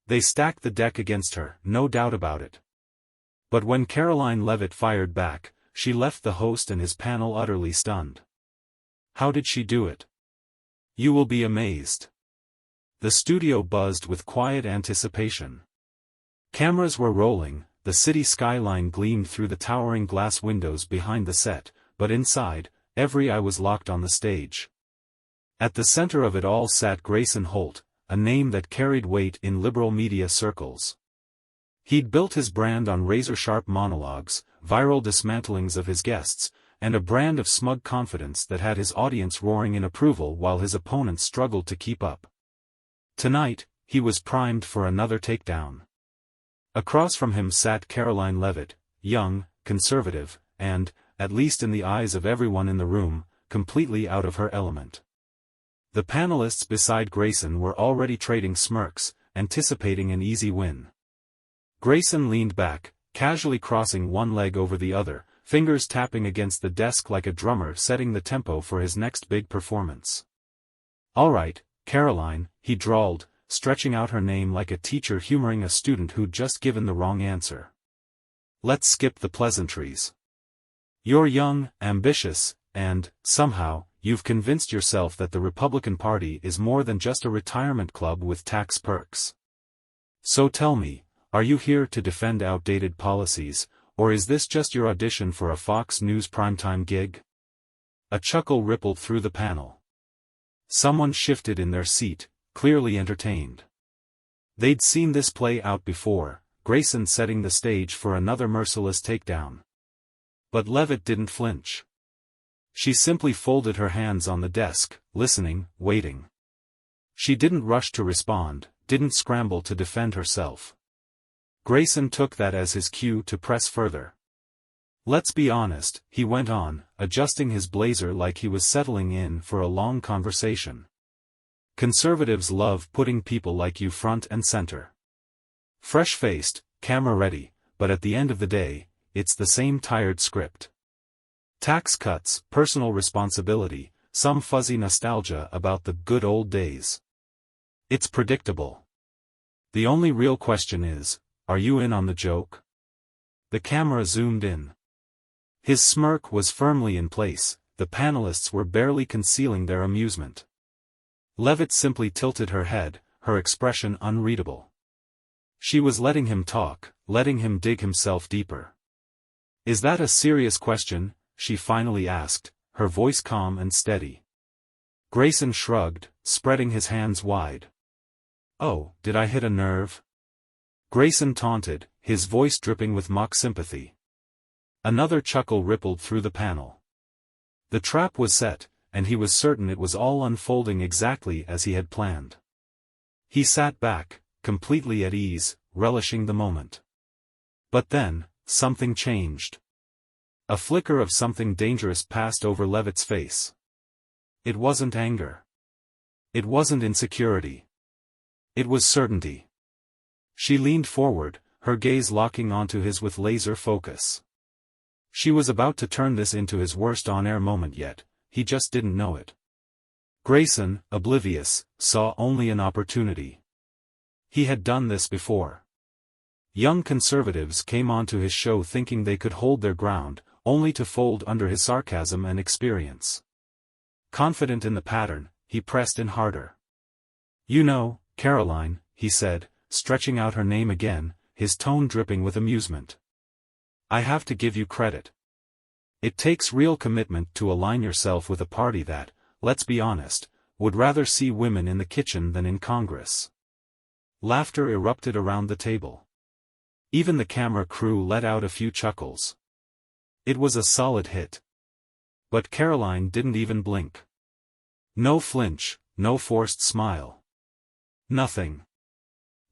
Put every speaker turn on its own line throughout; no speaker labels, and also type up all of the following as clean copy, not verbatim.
They stacked the deck against her, no doubt about it. But when Karoline Leavitt fired back, she left the host and his panel utterly stunned. How did she do it? You will be amazed. The studio buzzed with quiet anticipation. Cameras were rolling, the city skyline gleamed through the towering glass windows behind the set, but inside, every eye was locked on the stage. At the center of it all sat Grayson Holt, a name that carried weight in liberal media circles. He'd built his brand on razor-sharp monologues, viral dismantlings of his guests, and a brand of smug confidence that had his audience roaring in approval while his opponents struggled to keep up. Tonight, he was primed for another takedown. Across from him sat Karoline Leavitt, young, conservative, and, at least in the eyes of everyone in the room, completely out of her element. The panelists beside Grayson were already trading smirks, anticipating an easy win. Grayson leaned back, casually crossing one leg over the other, fingers tapping against the desk like a drummer setting the tempo for his next big performance. "All right, Karoline," he drawled, stretching out her name like a teacher humoring a student who'd just given the wrong answer. "Let's skip the pleasantries. You're young, ambitious, and, somehow, you've convinced yourself that the Republican Party is more than just a retirement club with tax perks. So tell me, are you here to defend outdated policies, or is this just your audition for a Fox News primetime gig?" A chuckle rippled through the panel. Someone shifted in their seat, clearly entertained. They'd seen this play out before, Grayson setting the stage for another merciless takedown. But Leavitt didn't flinch. She simply folded her hands on the desk, listening, waiting. She didn't rush to respond, didn't scramble to defend herself. Grayson took that as his cue to press further. "Let's be honest," he went on, adjusting his blazer like he was settling in for a long conversation. "Conservatives love putting people like you front and center. Fresh-faced, camera-ready, but at the end of the day, it's the same tired script. Tax cuts, personal responsibility, some fuzzy nostalgia about the good old days. It's predictable. The only real question is, are you in on the joke?" The camera zoomed in. His smirk was firmly in place, the panelists were barely concealing their amusement. Leavitt simply tilted her head, her expression unreadable. She was letting him talk, letting him dig himself deeper. "Is that a serious question?" she finally asked, her voice calm and steady. Grayson shrugged, spreading his hands wide. "Oh, did I hit a nerve?" Grayson taunted, his voice dripping with mock sympathy. Another chuckle rippled through the panel. The trap was set, and he was certain it was all unfolding exactly as he had planned. He sat back, completely at ease, relishing the moment. But then, something changed. A flicker of something dangerous passed over Leavitt's face. It wasn't anger. It wasn't insecurity. It was certainty. She leaned forward, her gaze locking onto his with laser focus. She was about to turn this into his worst on-air moment yet, he just didn't know it. Grayson, oblivious, saw only an opportunity. He had done this before. Young conservatives came onto his show thinking they could hold their ground, only to fold under his sarcasm and experience. Confident in the pattern, he pressed in harder. "You know, Karoline," he said, stretching out her name again, his tone dripping with amusement. "I have to give you credit. It takes real commitment to align yourself with a party that, let's be honest, would rather see women in the kitchen than in Congress." Laughter erupted around the table. Even the camera crew let out a few chuckles. It was a solid hit. But Karoline didn't even blink. No flinch, no forced smile. Nothing.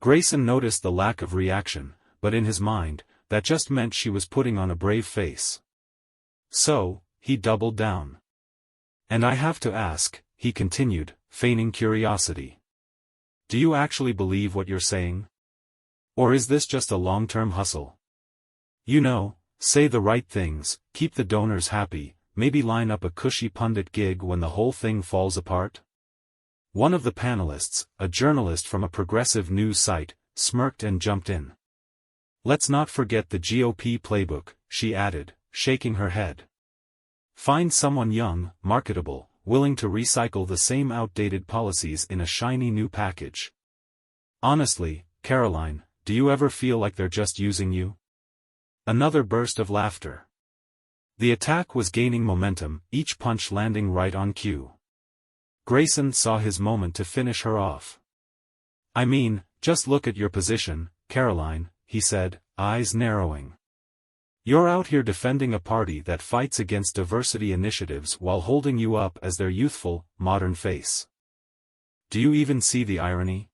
Grayson noticed the lack of reaction, but in his mind, that just meant she was putting on a brave face. So, he doubled down. "And I have to ask," he continued, feigning curiosity. "Do you actually believe what you're saying? Or is this just a long-term hustle? You know, say the right things, keep the donors happy, maybe line up a cushy pundit gig when the whole thing falls apart?" One of the panelists, a journalist from a progressive news site, smirked and jumped in. Let's not forget the GOP playbook, she added, shaking her head. Find someone young, marketable, willing to recycle the same outdated policies in a shiny new package. Honestly, Karoline, do you ever feel like they're just using you? Another burst of laughter. The attack was gaining momentum, each punch landing right on cue. Grayson saw his moment to finish her off. I mean, just look at your position, Karoline, he said, eyes narrowing. You're out here defending a party that fights against diversity initiatives while holding you up as their youthful, modern face. Do you even see the irony?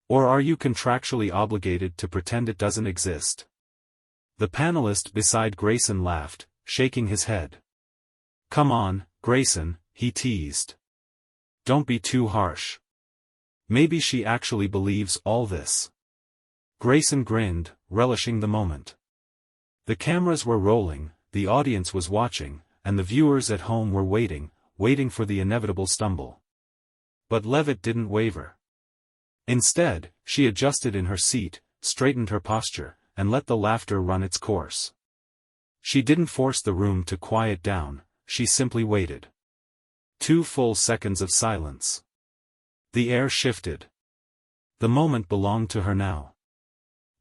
Or are you contractually obligated to pretend it doesn't exist? The panelist beside Grayson laughed, shaking his head. Come on, Grayson, he teased. Don't be too harsh. Maybe she actually believes all this. Grayson grinned, relishing the moment. The cameras were rolling, the audience was watching, and the viewers at home were waiting for the inevitable stumble. But Leavitt didn't waver. Instead, she adjusted in her seat, straightened her posture, and let the laughter run its course. She didn't force the room to quiet down, she simply waited. 2 full seconds of silence. The air shifted. The moment belonged to her now.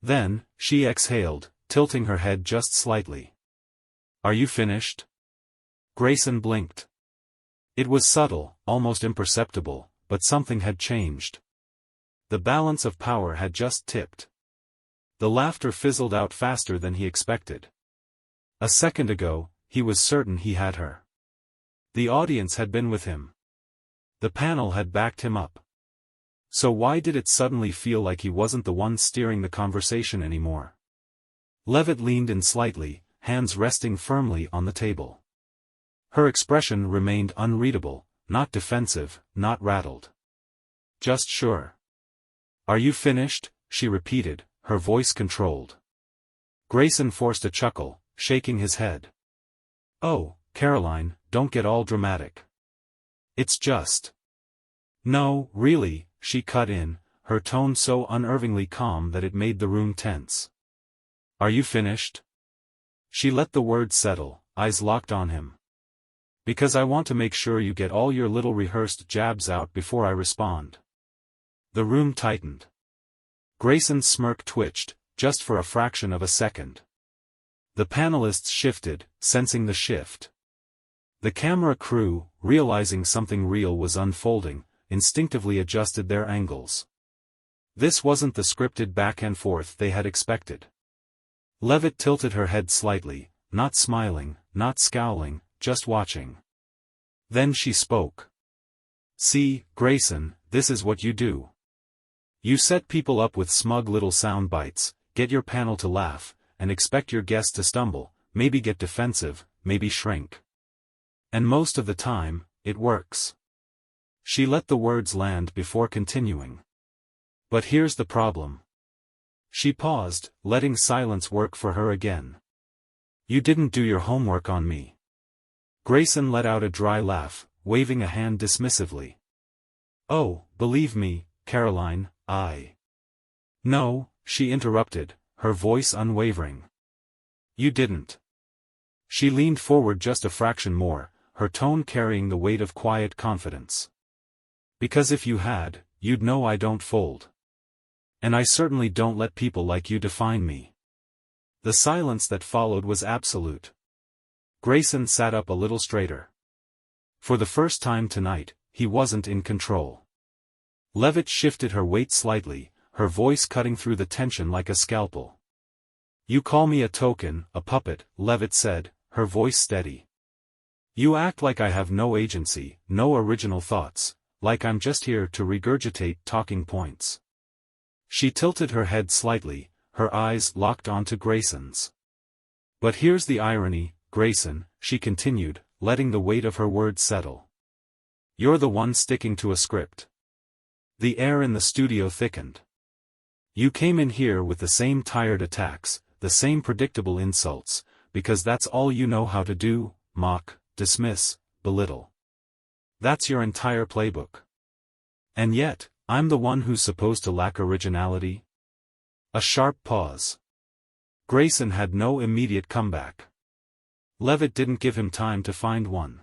Then, she exhaled, tilting her head just slightly. Are you finished? Grayson blinked. It was subtle, almost imperceptible, but something had changed. The balance of power had just tipped. The laughter fizzled out faster than he expected. A second ago, he was certain he had her. The audience had been with him. The panel had backed him up. So why did it suddenly feel like he wasn't the one steering the conversation anymore? Leavitt leaned in slightly, hands resting firmly on the table. Her expression remained unreadable, not defensive, not rattled. Just sure. Are you finished? She repeated, her voice controlled. Grayson forced a chuckle, shaking his head. Oh, Karoline, don't get all dramatic. It's just. No, really, she cut in, her tone so unnervingly calm that it made the room tense. Are you finished? She let the words settle, eyes locked on him. Because I want to make sure you get all your little rehearsed jabs out before I respond. The room tightened. Grayson's smirk twitched, just for a fraction of a second. The panelists shifted, sensing the shift. The camera crew, realizing something real was unfolding, instinctively adjusted their angles. This wasn't the scripted back and forth they had expected. Leavitt tilted her head slightly, not smiling, not scowling, just watching. Then she spoke. See, Grayson, this is what you do. You set people up with smug little sound bites, get your panel to laugh, and expect your guests to stumble, maybe get defensive, maybe shrink. And most of the time, it works. She let the words land before continuing. But here's the problem. She paused, letting silence work for her again. You didn't do your homework on me. Grayson let out a dry laugh, waving a hand dismissively. Oh, believe me, Karoline, No, she interrupted, her voice unwavering. You didn't. She leaned forward just a fraction more, her tone carrying the weight of quiet confidence. Because if you had, you'd know I don't fold. And I certainly don't let people like you define me. The silence that followed was absolute. Grayson sat up a little straighter. For the first time tonight, he wasn't in control. Leavitt shifted her weight slightly, her voice cutting through the tension like a scalpel. You call me a token, a puppet, Leavitt said, her voice steady. You act like I have no agency, no original thoughts, like I'm just here to regurgitate talking points. She tilted her head slightly, her eyes locked onto Grayson's. But here's the irony, Grayson, she continued, letting the weight of her words settle. You're the one sticking to a script. The air in the studio thickened. You came in here with the same tired attacks, the same predictable insults, because that's all you know how to do, mock, dismiss, belittle. That's your entire playbook. And yet, I'm the one who's supposed to lack originality? A sharp pause. Grayson had no immediate comeback. Leavitt didn't give him time to find one.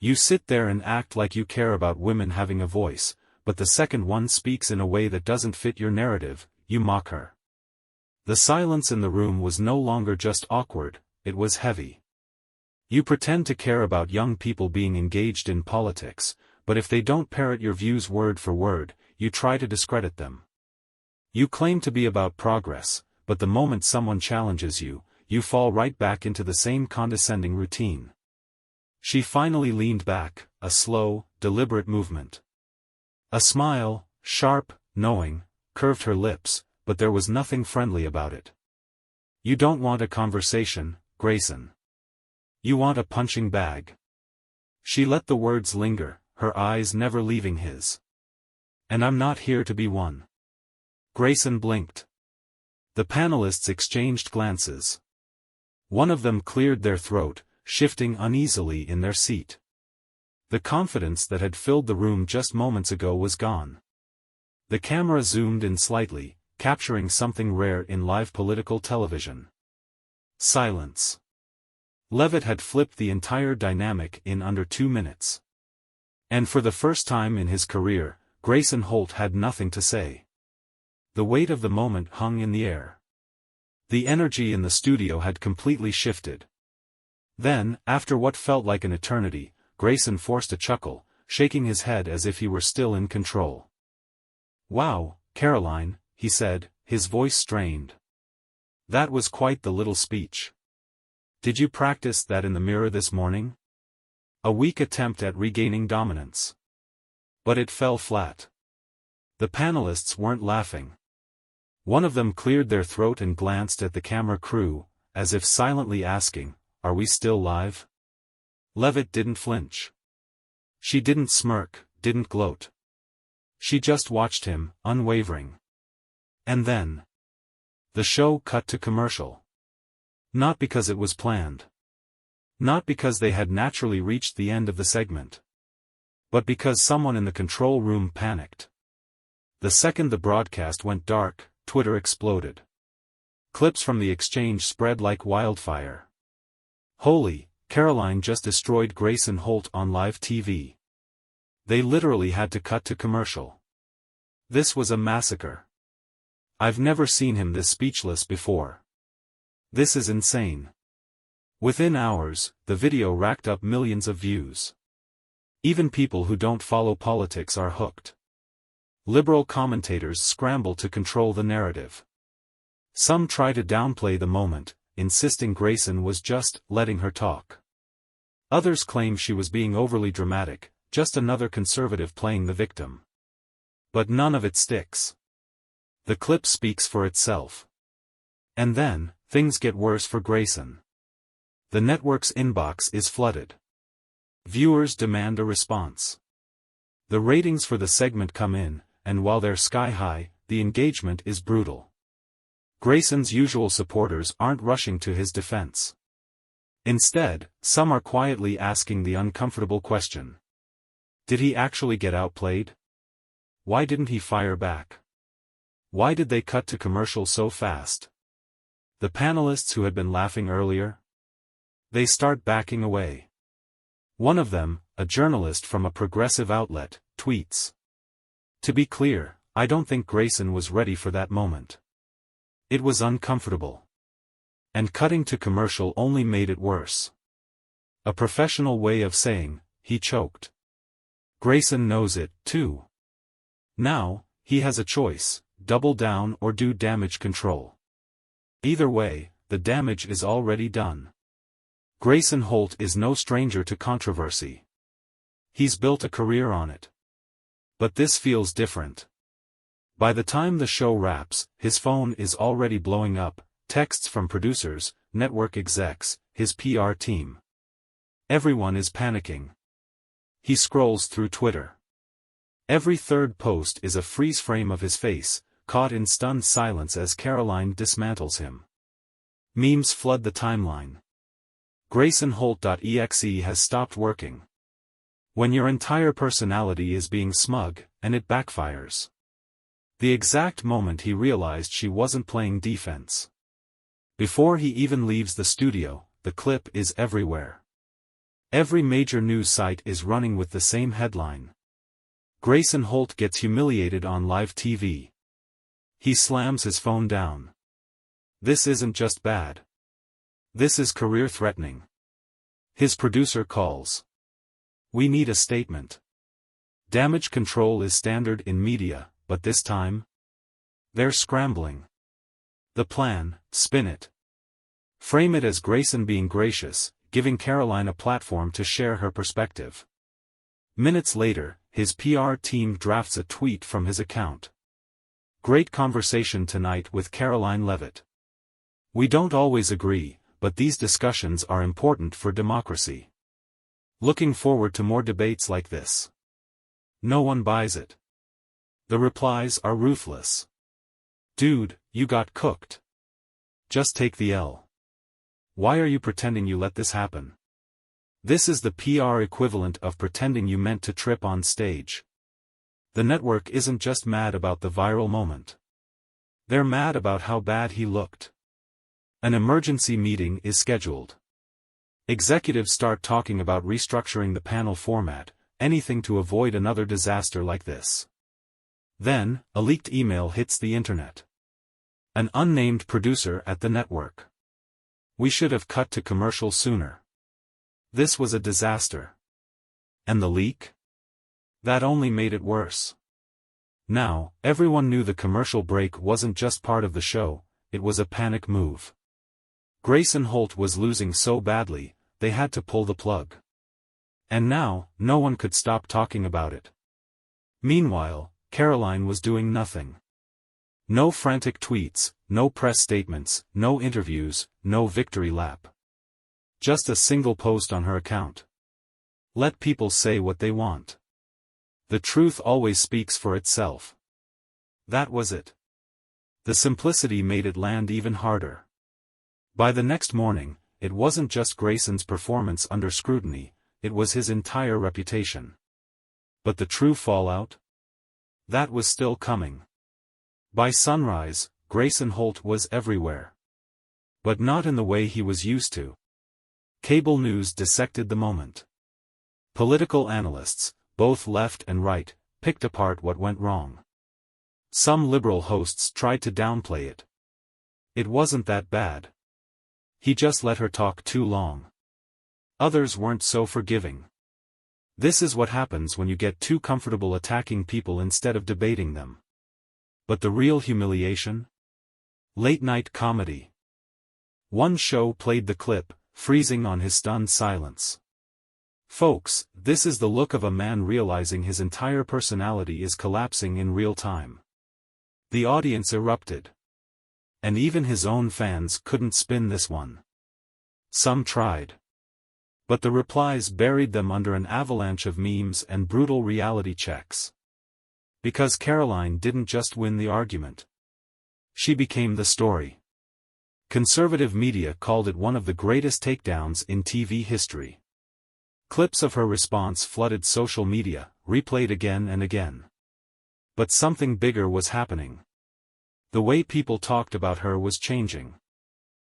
You sit there and act like you care about women having a voice, but the second one speaks in a way that doesn't fit your narrative, you mock her. The silence in the room was no longer just awkward, it was heavy. You pretend to care about young people being engaged in politics, but if they don't parrot your views word for word, you try to discredit them. You claim to be about progress, but the moment someone challenges you, you fall right back into the same condescending routine. She finally leaned back, a slow, deliberate movement. A smile, sharp, knowing, curved her lips, but there was nothing friendly about it. You don't want a conversation, Grayson. You want a punching bag. She let the words linger, her eyes never leaving his. And I'm not here to be one. Grayson blinked. The panelists exchanged glances. One of them cleared their throat, shifting uneasily in their seat. The confidence that had filled the room just moments ago was gone. The camera zoomed in slightly, capturing something rare in live political television. Silence. Leavitt had flipped the entire dynamic in under 2 minutes. And for the first time in his career, Grayson Holt had nothing to say. The weight of the moment hung in the air. The energy in the studio had completely shifted. Then, after what felt like an eternity, Grayson forced a chuckle, shaking his head as if he were still in control. "Wow, Karoline," he said, his voice strained. "That was quite the little speech. Did you practice that in the mirror this morning?" A weak attempt at regaining dominance. But it fell flat. The panelists weren't laughing. One of them cleared their throat and glanced at the camera crew, as if silently asking, "Are we still live?" Leavitt didn't flinch. She didn't smirk, didn't gloat. She just watched him, unwavering. And then, the show cut to commercial. Not because it was planned. Not because they had naturally reached the end of the segment. But because someone in the control room panicked. The second the broadcast went dark, Twitter exploded. Clips from the exchange spread like wildfire. "Holy, Karoline just destroyed Grayson Holt on live TV." They literally had to cut to commercial. This was a massacre. "I've never seen him this speechless before. This is insane." Within hours, the video racked up millions of views. Even people who don't follow politics are hooked. Liberal commentators scramble to control the narrative. Some try to downplay the moment, insisting Grayson was just letting her talk. Others claim she was being overly dramatic, just another conservative playing the victim. But none of it sticks. The clip speaks for itself. And then, things get worse for Grayson. The network's inbox is flooded. Viewers demand a response. The ratings for the segment come in, and while they're sky-high, the engagement is brutal. Grayson's usual supporters aren't rushing to his defense. Instead, some are quietly asking the uncomfortable question. Did he actually get outplayed? Why didn't he fire back? Why did they cut to commercial so fast? The panelists who had been laughing earlier? They start backing away. One of them, a journalist from a progressive outlet, tweets. "To be clear, I don't think Grayson was ready for that moment. It was uncomfortable." And cutting to commercial only made it worse. A professional way of saying, he choked. Grayson knows it, too. Now, he has a choice, double down or do damage control. Either way, the damage is already done. Grayson Holt is no stranger to controversy. He's built a career on it. But this feels different. By the time the show wraps, his phone is already blowing up, texts from producers, network execs, his PR team. Everyone is panicking. He scrolls through Twitter. Every third post is a freeze frame of his face, caught in stunned silence as Karoline dismantles him. Memes flood the timeline. GraysonHolt.exe has stopped working. When your entire personality is being smug, and it backfires. The exact moment he realized she wasn't playing defense. Before he even leaves the studio, the clip is everywhere. Every major news site is running with the same headline. Grayson Holt gets humiliated on live TV. He slams his phone down. This isn't just bad. This is career-threatening. His producer calls. We need a statement. Damage control is standard in media, but this time? They're scrambling. The plan: spin it. Frame it as Grayson being gracious, giving Karoline a platform to share her perspective. Minutes later, his PR team drafts a tweet from his account. Great conversation tonight with Karoline Leavitt. We don't always agree, but these discussions are important for democracy. Looking forward to more debates like this. No one buys it. The replies are ruthless. Dude, you got cooked. Just take the L. Why are you pretending you let this happen? This is the PR equivalent of pretending you meant to trip on stage. The network isn't just mad about the viral moment. They're mad about how bad he looked. An emergency meeting is scheduled. Executives start talking about restructuring the panel format, anything to avoid another disaster like this. Then, a leaked email hits the internet. An unnamed producer at the network. We should have cut to commercial sooner. This was a disaster. And the leak? That only made it worse. Now, everyone knew the commercial break wasn't just part of the show, it was a panic move. Grayson Holt was losing so badly, they had to pull the plug. And now, no one could stop talking about it. Meanwhile, Karoline was doing nothing. No frantic tweets, no press statements, no interviews, no victory lap. Just a single post on her account. Let people say what they want. The truth always speaks for itself. That was it. The simplicity made it land even harder. By the next morning, it wasn't just Grayson's performance under scrutiny, it was his entire reputation. But the true fallout? That was still coming. By sunrise, Grayson Holt was everywhere. But not in the way he was used to. Cable news dissected the moment. Political analysts, both left and right, picked apart what went wrong. Some liberal hosts tried to downplay it. It wasn't that bad. He just let her talk too long. Others weren't so forgiving. This is what happens when you get too comfortable attacking people instead of debating them. But the real humiliation? Late-night comedy. One show played the clip, freezing on his stunned silence. Folks, this is the look of a man realizing his entire personality is collapsing in real time. The audience erupted. And even his own fans couldn't spin this one. Some tried. But the replies buried them under an avalanche of memes and brutal reality checks. Because Karoline didn't just win the argument. She became the story. Conservative media called it one of the greatest takedowns in TV history. Clips of her response flooded social media, replayed again and again. But something bigger was happening. The way people talked about her was changing.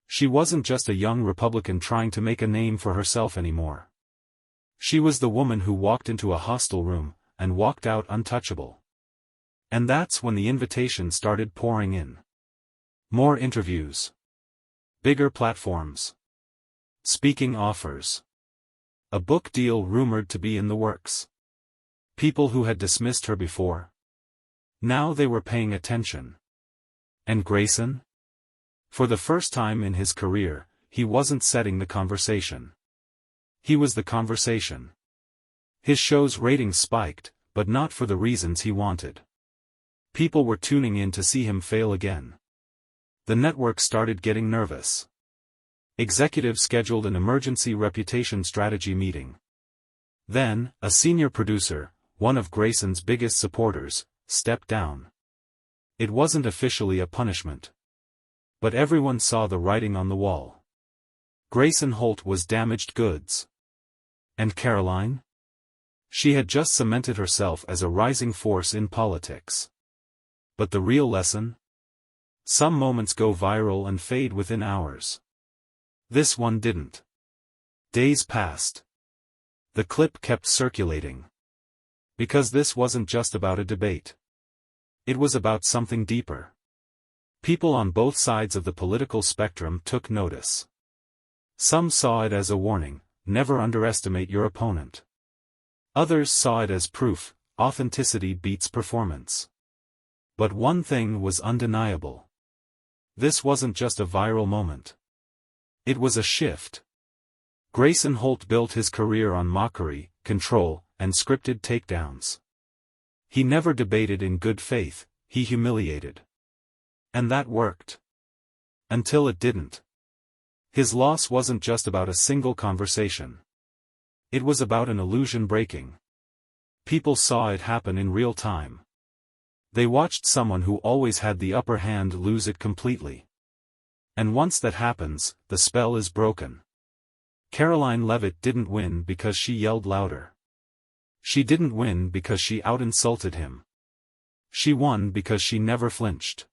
She wasn't just a young Republican trying to make a name for herself anymore. She was the woman who walked into a hostile room, and walked out untouchable. And that's when the invitations started pouring in. More interviews. Bigger platforms. Speaking offers. A book deal rumored to be in the works. People who had dismissed her before. Now they were paying attention. And Grayson? For the first time in his career, he wasn't setting the conversation. He was the conversation. His show's ratings spiked, but not for the reasons he wanted. People were tuning in to see him fail again. The network started getting nervous. Executives scheduled an emergency reputation strategy meeting. Then, a senior producer, one of Grayson's biggest supporters, stepped down. It wasn't officially a punishment. But everyone saw the writing on the wall. Grayson Holt was damaged goods. And Karoline? She had just cemented herself as a rising force in politics. But the real lesson? Some moments go viral and fade within hours. This one didn't. Days passed. The clip kept circulating. Because this wasn't just about a debate. It was about something deeper. People on both sides of the political spectrum took notice. Some saw it as a warning, never underestimate your opponent. Others saw it as proof, authenticity beats performance. But one thing was undeniable. This wasn't just a viral moment. It was a shift. Grayson Holt built his career on mockery, control, and scripted takedowns. He never debated in good faith, he humiliated. And that worked. Until it didn't. His loss wasn't just about a single conversation. It was about an illusion breaking. People saw it happen in real time. They watched someone who always had the upper hand lose it completely. And once that happens, the spell is broken. Karoline Leavitt didn't win because she yelled louder. She didn't win because she out-insulted him. She won because she never flinched.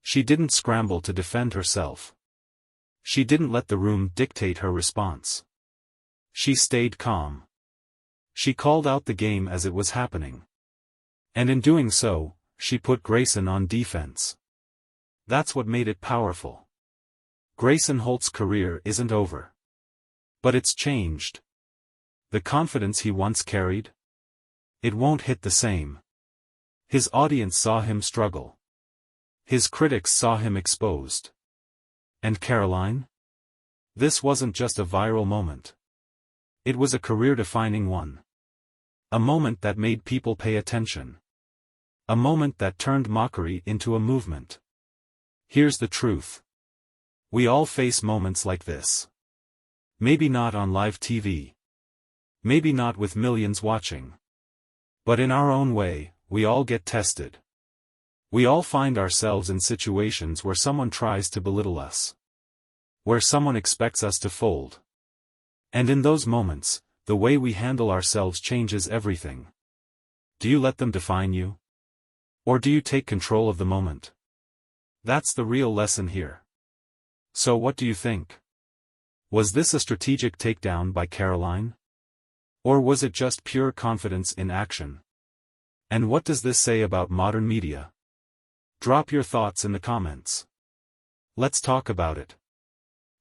She didn't scramble to defend herself. She didn't let the room dictate her response. She stayed calm. She called out the game as it was happening. And in doing so, she put Grayson on defense. That's what made it powerful. Grayson Holt's career isn't over. But it's changed. The confidence he once carried? It won't hit the same. His audience saw him struggle. His critics saw him exposed. And Karoline? This wasn't just a viral moment. It was a career-defining one. A moment that made people pay attention. A moment that turned mockery into a movement. Here's the truth. We all face moments like this. Maybe not on live TV. Maybe not with millions watching. But in our own way, we all get tested. We all find ourselves in situations where someone tries to belittle us. Where someone expects us to fold. And in those moments, the way we handle ourselves changes everything. Do you let them define you? Or do you take control of the moment? That's the real lesson here. So what do you think? Was this a strategic takedown by Karoline? Or was it just pure confidence in action? And what does this say about modern media? Drop your thoughts in the comments. Let's talk about it.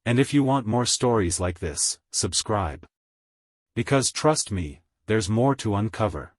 And if you want more stories like this, subscribe. Because trust me, there's more to uncover.